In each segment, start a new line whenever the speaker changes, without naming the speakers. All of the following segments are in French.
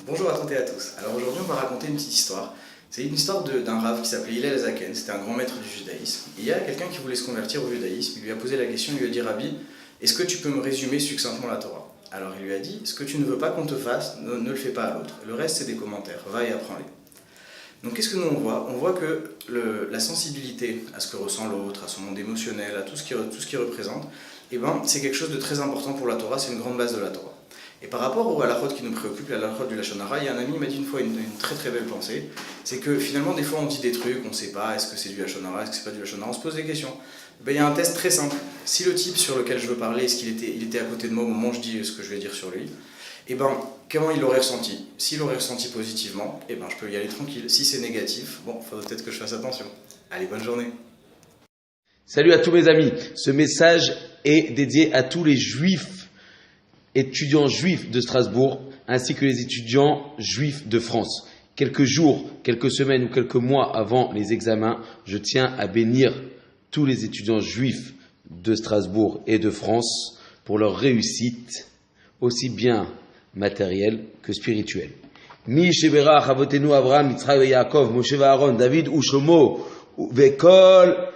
Bonjour à toutes et à tous. Alors aujourd'hui on va raconter une petite histoire. C'est une histoire d'un rave qui s'appelait Hillel Zaken, c'était un grand maître du judaïsme. Il y a quelqu'un qui voulait se convertir au judaïsme, il lui a posé la question, il lui a dit Rabbi, est-ce que tu peux me résumer succinctement la Torah? Alors il lui a dit, ce que tu ne veux pas qu'on te fasse, ne le fais pas à l'autre. Le reste c'est des commentaires, va et apprends-les. Donc qu'est-ce que nous on voit? On voit que la sensibilité à ce que ressent l'autre, à son monde émotionnel, à tout ce qu'il représente, c'est quelque chose de très important pour la Torah, c'est une grande base de la Torah. Et par rapport au halachot qui nous préoccupe, la halachot du Lashon Hara, il y a un ami qui m'a dit une fois une très très belle pensée, c'est que finalement des fois on dit des trucs, on ne sait pas, est-ce que c'est du Lashon Hara, est-ce que c'est pas du Lashon Hara, on se pose des questions. Il y a un test très simple. Si le type sur lequel je veux parler, est-ce qu'il était à côté de moi au moment où je dis ce que je vais dire sur lui, comment il l'aurait ressenti? S'il l'aurait ressenti positivement, je peux y aller tranquille. Si c'est négatif, il faudrait peut-être que je fasse attention. Allez, bonne journée.
Salut à tous mes amis. Ce message est dédié à tous les étudiants juifs de Strasbourg, ainsi que les étudiants juifs de France. Quelques jours, quelques semaines ou quelques mois avant les examens, je tiens à bénir tous les étudiants juifs de Strasbourg et de France pour leur réussite, aussi bien matérielle que spirituelle. Mi sheberach avotenu Abraham, Yitzchak et Yaakov, Moshe et Aaron, David ou Shlomo, vekol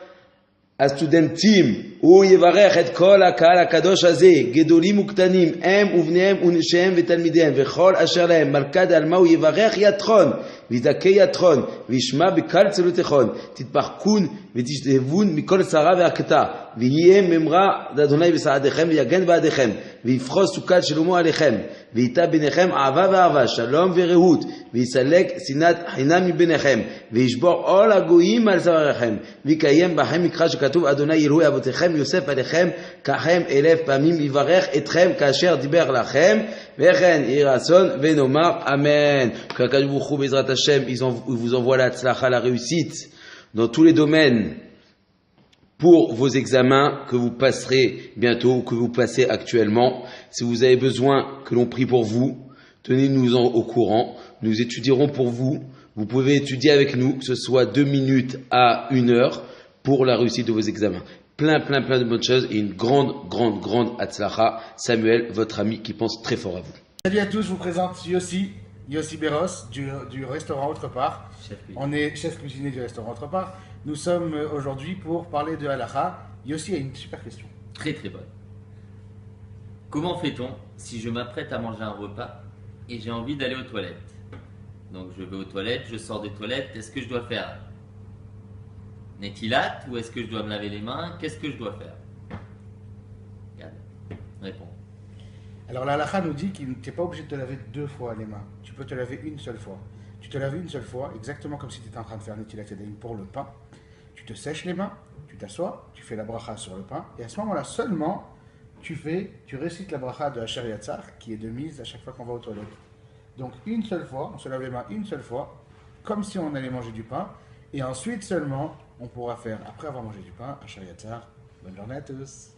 הסטודנטים, הוא יברך את כל הקהל הקדוש הזה, גדולים וקטנים, הם ובניהם ונשיהם ותלמידיהם, וכל אשר להם מלכה דעלמא הוא יברך יתחון, ויזכה יתחון, וישמע בקל צלותיכון, תתברכון ותשתהבון מכל צרה והקטה, ויהיה ממרא לאדוני בסעדיכם, ויגן בעדיכם, ויפחוז סוכת שלומו עליכם, ויטע ביניכם אהבה ואהבה, שלום ורעות, ויסלק שנאת חינם מביניכם, וישבור עול הגויים על צוואריכם, ויקיים בכם מקרא שכתוב אדוני אלוהי אבותיכם יוסף עליכם ככם 1000 פעמים יברך אתכם כאשר דיבר לכם וכן יהי רצון ונאמר אמן. qu'Akadosh Baruch Hu Bezrat Hashem il vous envoie la tzlacha, la réussite dans tous les domaines pour vos examens que vous passerez bientôt ou que vous passez actuellement. Si vous avez besoin que l'on prie pour vous, tenez-nous au courant, nous étudierons pour vous. Vous pouvez étudier avec nous, que ce soit 2 minutes à 1 heure pour la réussite de vos examens. Plein de bonnes choses et une grande hatzlacha. Samuel, votre ami qui pense très fort à vous.
Salut à tous, je vous présente Yossi Beros du restaurant Autre Part. On est chef cuisinier du restaurant Autre Part. Nous sommes aujourd'hui pour parler de halakha. Yossi a une super question.
Très bonne. Comment fait-on si je m'apprête à manger un repas et j'ai envie d'aller aux toilettes? Donc je vais aux toilettes, je sors des toilettes, est-ce que je dois faire Netilat ou est-ce que je dois me laver les mains? Qu'est-ce que je dois faire? Regarde, réponds.
Alors la halakha nous dit que tu n'es pas obligé de te laver 2 fois les mains. Tu peux te laver une seule fois. Tu te laves une seule fois, exactement comme si tu étais en train de faire Netilat Yadayim pour le pain. Tu te sèches les mains, tu t'assois, tu fais la bracha sur le pain, et à ce moment-là seulement, tu récites la bracha de Asher Yatzar, qui est de mise à chaque fois qu'on va aux toilettes. Donc une seule fois, on se lave les mains une seule fois, comme si on allait manger du pain, et ensuite seulement, on pourra faire, après avoir mangé du pain, Asher Yatzar. Bonne journée à tous.